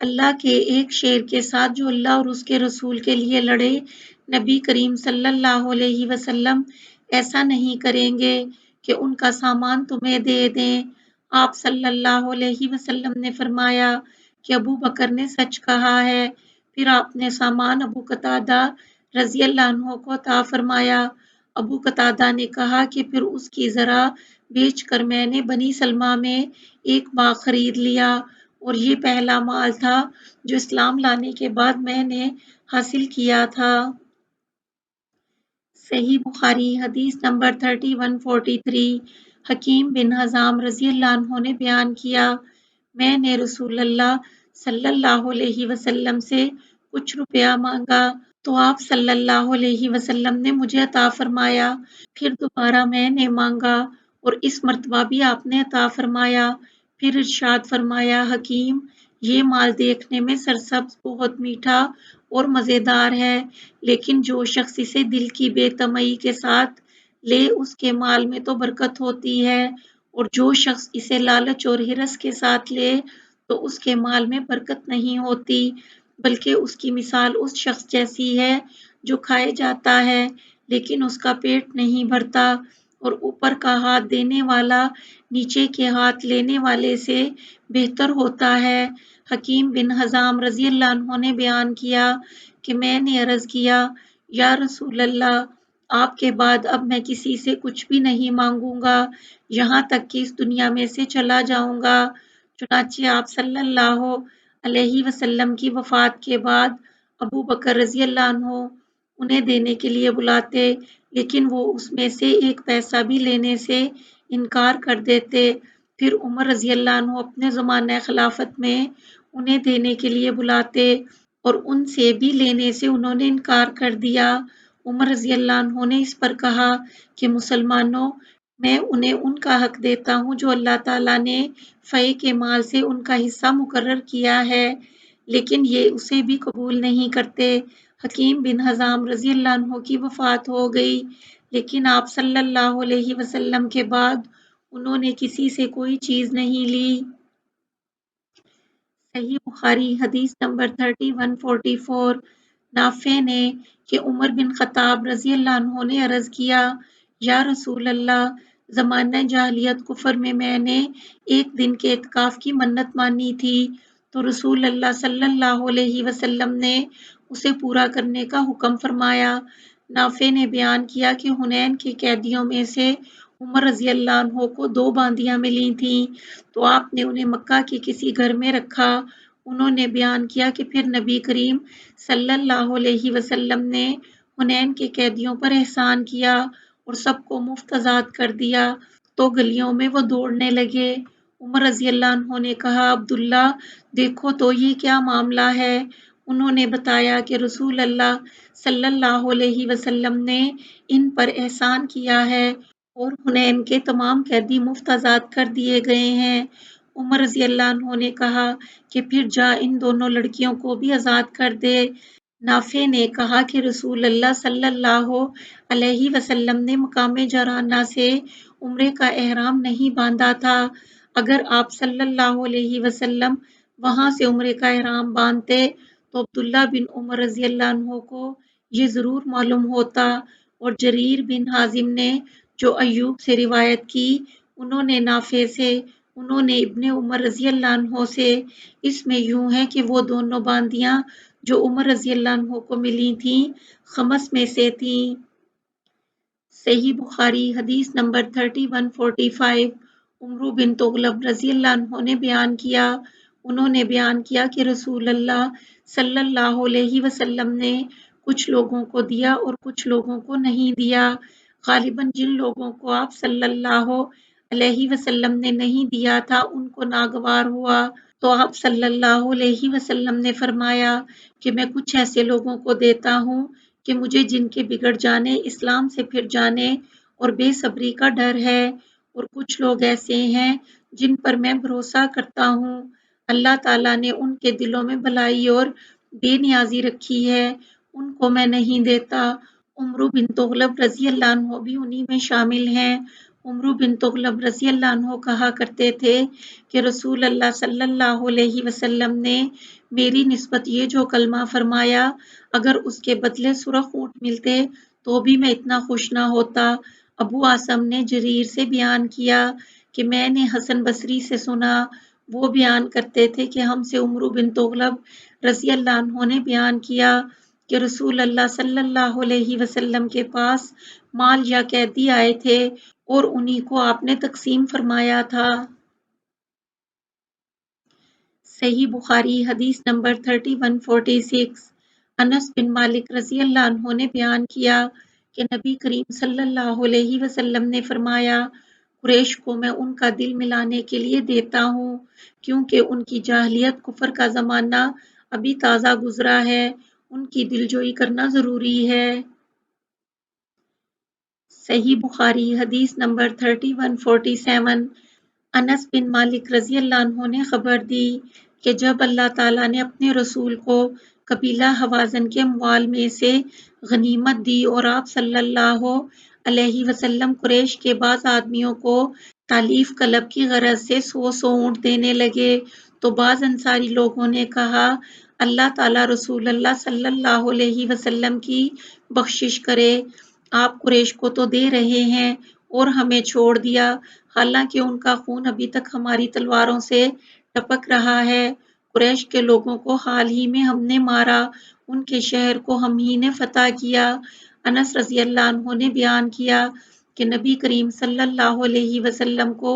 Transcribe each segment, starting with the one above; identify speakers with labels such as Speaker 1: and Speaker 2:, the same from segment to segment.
Speaker 1: اللہ کے ایک شیر کے ساتھ جو اللہ اور اس کے رسول کے لیے لڑے، نبی کریم صلی اللہ علیہ وسلم ایسا نہیں کریں گے کہ ان کا سامان تمہیں دے دیں۔ آپ صلی اللہ علیہ وسلم نے فرمایا کہ ابو بکر نے سچ کہا ہے۔ پھر آپ نے سامان ابو قتادہ رضی اللہ عنہ کو عطا فرمایا۔ ابو قتادہ نے کہا کہ پھر اس کی ذرا بیچ کر میں نے بنی سلمہ میں ایک باغ خرید لیا، اور یہ پہلا مال تھا جو اسلام لانے کے بعد میں نے حاصل کیا تھا۔ صحیح بخاری حدیث نمبر 3143 حکیم بن حزام رضی اللہ عنہ نے بیان کیا، میں نے رسول اللہ صلی اللہ علیہ وسلم سے کچھ روپیہ مانگا تو آپ صلی اللہ علیہ وسلم نے مجھے عطا فرمایا۔ پھر دوبارہ میں نے مانگا اور اس مرتبہ بھی آپ نے عطا فرمایا۔ پھر ارشاد فرمایا، حکیم، یہ مال دیکھنے میں سرسبز، بہت میٹھا اور مزیدار ہے، لیکن جو شخص اسے دل کی بے طمعی کے ساتھ لے اس کے مال میں تو برکت ہوتی ہے، اور جو شخص اسے لالچ اور ہرس کے ساتھ لے تو اس کے مال میں برکت نہیں ہوتی، بلکہ اس کی مثال اس شخص جیسی ہے جو کھائے جاتا ہے لیکن اس کا پیٹ نہیں بھرتا، اور اوپر کا ہاتھ دینے والا نیچے کے ہاتھ لینے والے سے بہتر ہوتا ہے۔ حکیم بن حزام رضی اللہ عنہ نے بیان کیا کہ میں نے عرض کیا، یا رسول اللہ، آپ کے بعد اب میں کسی سے کچھ بھی نہیں مانگوں گا یہاں تک کہ اس دنیا میں سے چلا جاؤں گا۔ چنانچہ آپ صلی اللہ علیہ وسلم کی وفات کے بعد ابو بکر رضی اللہ عنہ انہیں دینے کے لیے بلاتے، لیکن وہ اس میں سے ایک پیسہ بھی لینے سے انکار کر دیتے۔ پھر عمر رضی اللہ عنہ اپنے زمانہ خلافت میں انہیں دینے کے لیے بلاتے اور ان سے بھی لینے سے انہوں نے انکار کر دیا۔ عمر رضی اللہ عنہ نے اس پر کہا کہ مسلمانوں، میں انہیں ان کا حق دیتا ہوں جو اللہ تعالیٰ نے فے کے مال سے ان کا حصہ مقرر کیا ہے، لیکن یہ اسے بھی قبول نہیں کرتے۔ حکیم بن حزام رضی اللہ عنہ کی وفات ہو گئی، لیکن آپ صلی اللہ علیہ وسلم کے بعد انہوں نے کسی سے کوئی چیز نہیں لی۔ صحیح بخاری حدیث نمبر 3144 نافع نے کہ عمر بن خطاب رضی اللہ عنہ نے عرض کیا، یا رسول اللہ، زمانہ جاہلیت کفر میں نے ایک دن کے اعتکاف کی منت مانی تھی تو رسول اللہ صلی اللہ علیہ وسلم نے اسے پورا کرنے کا حکم فرمایا۔ نافع نے بیان کیا کہ حنین کے قیدیوں میں سے عمر رضی اللہ عنہ کو 2 باندیاں ملی تھیں تو آپ نے انہیں مکہ کے کسی گھر میں رکھا۔ انہوں نے بیان کیا کہ پھر نبی کریم صلی اللہ علیہ وسلم نے حنین کے قیدیوں پر احسان کیا اور سب کو مفت آزاد کر دیا تو گلیوں میں وہ دوڑنے لگے۔ عمر رضی اللہ عنہ نے کہا، عبداللہ، دیکھو تو یہ کیا معاملہ ہے؟ انہوں نے بتایا کہ رسول اللہ صلی اللہ علیہ وسلم نے ان پر احسان کیا ہے اور حنین کے تمام قیدی مفت آزاد کر دیے گئے ہیں۔ عمر رضی اللہ عنہ نے کہا کہ پھر جا ان دونوں لڑکیوں کو بھی آزاد کر دے۔ نافع نے کہا کہ رسول اللہ صلی اللہ علیہ وسلم نے مقام جرانہ سے عمرے کا احرام نہیں باندھا تھا، اگر آپ صلی اللہ علیہ وسلم وہاں سے عمرے کا احرام باندھتے تو عبداللہ بن عمر رضی اللہ عنہ کو یہ ضرور معلوم ہوتا۔ اور جریر بن حازم نے جو ایوب سے روایت کی، انہوں نے نافع سے، انہوں نے ابن عمر رضی اللہ عنہ سے، اس میں یوں ہے کہ وہ دونوں باندیاں جو عمر رضی اللہ عنہ کو ملی تھیں خمس میں سے تھیں۔ صحیح بخاری حدیث نمبر 3145 عمرو بن تغلب رضی اللہ عنہ نے بیان کیا، انہوں نے بیان کیا کہ رسول اللہ صلی اللہ علیہ وسلم نے کچھ لوگوں کو دیا اور کچھ لوگوں کو نہیں دیا۔ غالباً جن لوگوں کو آپ صلی اللہ علیہ وسلم نے نہیں دیا تھا ان کو ناگوار ہوا تو آپ صلی اللہ علیہ وسلم نے فرمایا کہ میں کچھ ایسے لوگوں کو دیتا ہوں کہ مجھے جن کے بگڑ جانے، اسلام سے پھر جانے اور بے صبری کا ڈر ہے، اور کچھ لوگ ایسے ہیں جن پر میں بھروسہ کرتا ہوں، اللہ تعالیٰ نے ان کے دلوں میں بھلائی اور بے نیازی رکھی ہے، ان کو میں نہیں دیتا۔ عمرو بن تغلب رضی اللہ عنہ بھی انہی میں شامل ہیں۔ عمرو بن تغلب رضی اللہ عنہ کہا کرتے تھے کہ رسول اللہ صلی اللہ علیہ وسلم نے میری نسبت یہ جو کلمہ فرمایا، اگر اس کے بدلے سرخ اونٹ ملتے تو بھی میں اتنا خوش نہ ہوتا۔ ابو عاصم نے جریر سے بیان کیا کہ میں نے حسن بصری سے سنا، وہ بیان کرتے تھے کہ ہم سے عمرو بن تغلب رضی اللہ عنہ نے بیان کیا کہ رسول اللہ صلی اللہ علیہ وسلم کے پاس مال یا قیدی آئے تھے اور انہی کو آپ نے تقسیم فرمایا تھا۔ صحیح بخاری حدیث نمبر 3146۔ انس بن مالک رضی اللہ عنہ نے بیان کیا کہ نبی کریم صلی اللہ علیہ وسلم نے فرمایا، قریش کو میں ان کا دل ملانے کے لیے دیتا ہوں کیونکہ ان کی جاہلیت کفر کا زمانہ ابھی تازہ گزرا ہے، ان کی دلجوئی کرنا ضروری ہے۔ صحیح بخاری حدیث نمبر 3147۔ انس بن مالک رضی اللہ عنہ نے خبر دی کہ جب اللہ تعالیٰ نے اپنے رسول کو قبیلہ حوازن کے اموال میں سے غنیمت دی اور آپ صلی اللہ علیہ وسلم قریش کے بعض آدمیوں کو تالیف قلب کی غرض سے 100 اونٹ دینے لگے تو بعض انصاری لوگوں نے کہا، اللہ تعالیٰ رسول اللہ صلی اللہ علیہ وسلم کی بخشش کرے، آپ قریش کو تو دے رہے ہیں اور ہمیں چھوڑ دیا، حالانکہ ان کا خون ابھی تک ہماری تلواروں سے ٹپک رہا ہے۔ قریش کے لوگوں کو حال ہی میں ہم نے مارا، ان کے شہر کو ہم ہی نے فتح کیا۔ انس رضی اللہ عنہ نے بیان کیا کہ نبی کریم صلی اللہ علیہ وسلم کو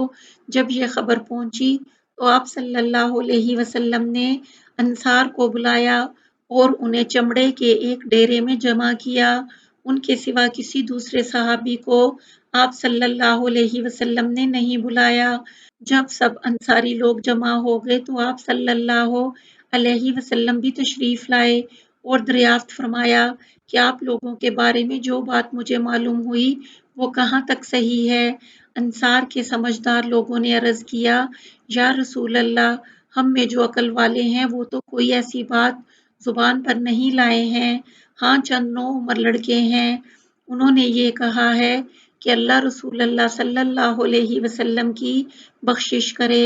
Speaker 1: جب یہ خبر پہنچی تو آپ صلی اللہ علیہ وسلم نے انصار کو بلایا اور انہیں چمڑے کے ایک ڈیرے میں جمع کیا، ان کے سوا کسی دوسرے صحابی کو آپ صلی اللہ علیہ وسلم نے نہیں بلایا۔ جب سب انصاری لوگ جمع ہو گئے تو آپ صلی اللہ علیہ وسلم بھی تشریف لائے اور دریافت فرمایا کہ آپ لوگوں کے بارے میں جو بات مجھے معلوم ہوئی وہ کہاں تک صحیح ہے؟ انصار کے سمجھدار لوگوں نے عرض کیا، یا رسول اللہ، ہم میں جو عقل والے ہیں وہ تو کوئی ایسی بات زبان پر نہیں لائے ہیں، ہاں چند نو عمر لڑکے ہیں، انہوں نے یہ کہا ہے کہ اللہ رسول اللہ صلی اللہ علیہ وسلم کی بخشش کرے،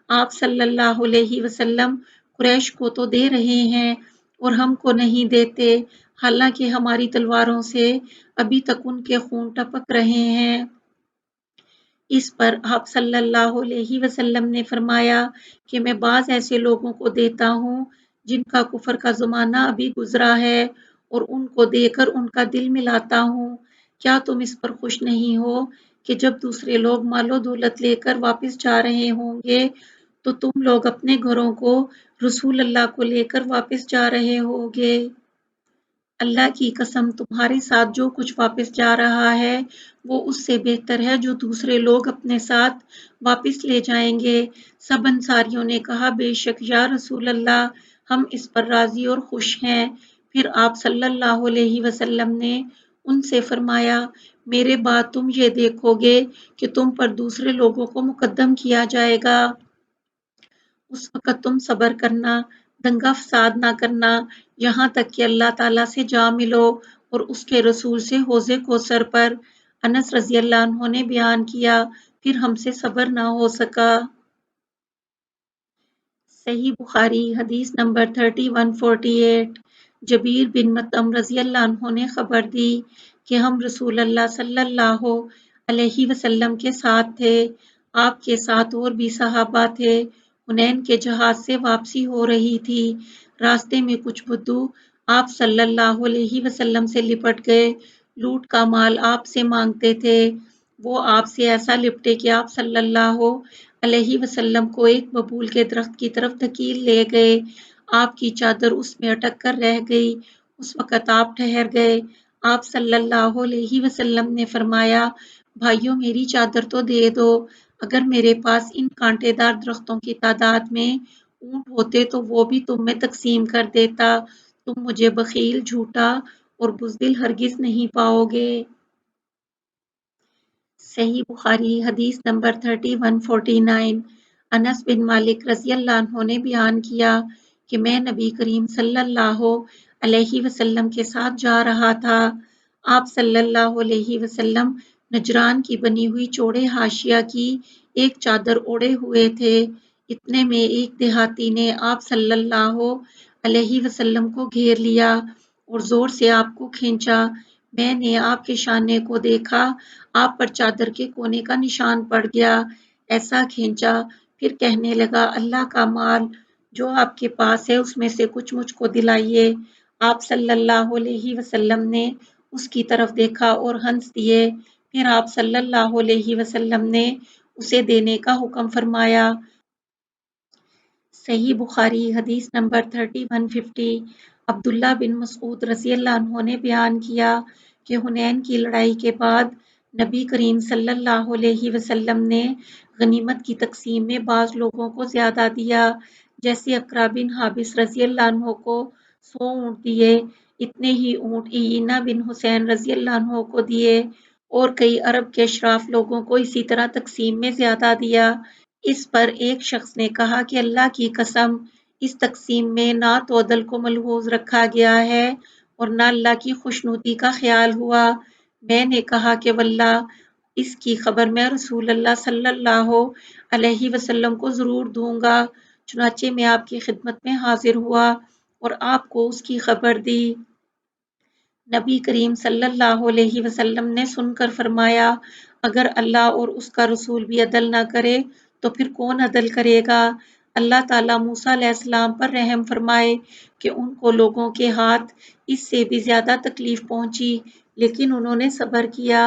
Speaker 1: آپ صلی اللہ علیہ وسلم قریش کو تو دے رہے ہیں اور ہم کو نہیں دیتے، حالانکہ ہماری تلواروں سے ابھی تک ان کے خون ٹپک رہے ہیں۔ اس پر آپ صلی اللہ علیہ وسلم نے فرمایا کہ میں بعض ایسے لوگوں کو دیتا ہوں جن کا کفر کا زمانہ ابھی گزرا ہے اور ان کو دے کر ان کا دل ملاتا ہوں۔ کیا تم اس پر خوش نہیں ہو کہ جب دوسرے لوگ مال و دولت لے کر واپس جا رہے ہوں گے تو تم لوگ اپنے گھروں کو رسول اللہ کو لے کر واپس جا رہے ہوگے؟ اللہ کی قسم، تمہارے ساتھ جو کچھ واپس جا رہا ہے وہ اس سے بہتر ہے جو دوسرے لوگ اپنے ساتھ واپس لے جائیں گے۔ سب انصاریوں نے کہا، بے شک یا رسول اللہ، ہم اس پر راضی اور خوش ہیں۔ پھر آپ صلی اللہ علیہ وسلم نے ان سے فرمایا، میرے بعد تم یہ دیکھو گے کہ تم پر دوسرے لوگوں کو مقدم کیا جائے گا، اس وقت تم صبر کرنا، دنگا فساد نہ کرنا، یہاں تک کہ اللہ تعالیٰ سے جا ملو اور اس کے رسول سے حوض کوثر پر۔ انس رضی اللہ عنہ نے بیان کیا، پھر ہم سے صبر نہ ہو سکا۔ صحیح بخاری حدیث نمبر 3148۔ جبیر بن مطعم رضی اللہ عنہ نے خبر دی کہ ہم رسول اللہ صلی اللہ علیہ وسلم کے ساتھ تھے، آپ کے ساتھ اور بھی صحابہ تھے، حنین کے جہاد سے واپسی ہو رہی تھی، راستے میں کچھ بدو آپ صلی اللہ علیہ وسلم سے لپٹ گئے، لوٹ کا مال آپ سے مانگتے تھے، وہ آپ سے ایسا لپٹے کہ آپ صلی اللہ علیہ وسلم کو ایک ببول کے درخت کی طرف دھکیل لے گئے، آپ کی چادر اس میں اٹک کر رہ گئی، اس وقت آپ ٹھہر گئے، آپ صلی اللہ علیہ وسلم نے فرمایا، بھائیوں میری چادر تو دے دو، اگر میرے پاس ان کانٹے دار درختوں کی تعداد میں اونٹ ہوتے تو وہ بھی تم میں تقسیم کر دیتا، تم مجھے بخیل، جھوٹا اور بزدل ہرگز نہیں پاؤ گے۔ صحیح بخاری حدیث نمبر 3149۔ انس بن مالک رضی اللہ عنہ نے بیان کیا کہ میں نبی کریم صلی اللہ علیہ وسلم کے ساتھ جا رہا تھا، آپ صلی اللہ علیہ وسلم نجران کی بنی ہوئی چوڑے حاشیہ کی ایک چادر اوڑھے ہوئے تھے۔ اتنے میں ایک دیہاتی نے آپ صلی اللہ علیہ وسلم کو گھیر لیا اور زور سے آپ کو کھینچا۔ میں نے آپ کے شانے کو دیکھا، آپ پر چادر کے کونے کا نشان پڑ گیا۔ ایسا کھینچا، پھر کہنے لگا، اللہ کا مال جو آپ کے پاس ہے اس میں سے کچھ مجھ کو دلائیے۔ آپ صلی اللہ علیہ وسلم نے اس کی طرف دیکھا اور ہنس دیے۔ پھر آپ صلی اللہ علیہ وسلم نے اسے دینے کا حکم فرمایا۔ صحیح بخاری حدیث نمبر 3150۔ عبداللہ بن مسعود رضی اللہ عنہ نے بیان کیا کہ حنین کی لڑائی کے بعد نبی کریم صلی اللہ علیہ وسلم نے غنیمت کی تقسیم میں بعض لوگوں کو زیادہ دیا، جیسے اقرا بن حابس رضی اللہ عنہ کو 100 اونٹ دیے، اتنے ہی اونٹ عیینہ بن حسین رضی اللہ عنہ کو دیے اور کئی عرب کے اشراف لوگوں کو اسی طرح تقسیم میں زیادہ دیا۔ اس پر ایک شخص نے کہا کہ اللہ کی قسم، اس تقسیم میں نہ تو عدل کو ملحوظ رکھا گیا ہے اور نہ اللہ کی خوشنودی کا خیال ہوا۔ میں نے کہا کہ واللہ اس کی خبر میں رسول اللہ صلی اللہ علیہ وسلم کو ضرور دوں گا۔ چنانچہ میں آپ کی خدمت میں حاضر ہوا اور آپ کو اس کی خبر دی۔ نبی کریم صلی اللہ علیہ وسلم نے سن کر فرمایا، اگر اللہ اور اس کا رسول بھی عدل نہ کرے تو پھر کون عدل کرے گا؟ اللہ تعالیٰ موسیٰ علیہ السلام پر رحم فرمائے کہ ان کو لوگوں کے ہاتھ اس سے بھی زیادہ تکلیف پہنچی، لیکن انہوں نے صبر کیا۔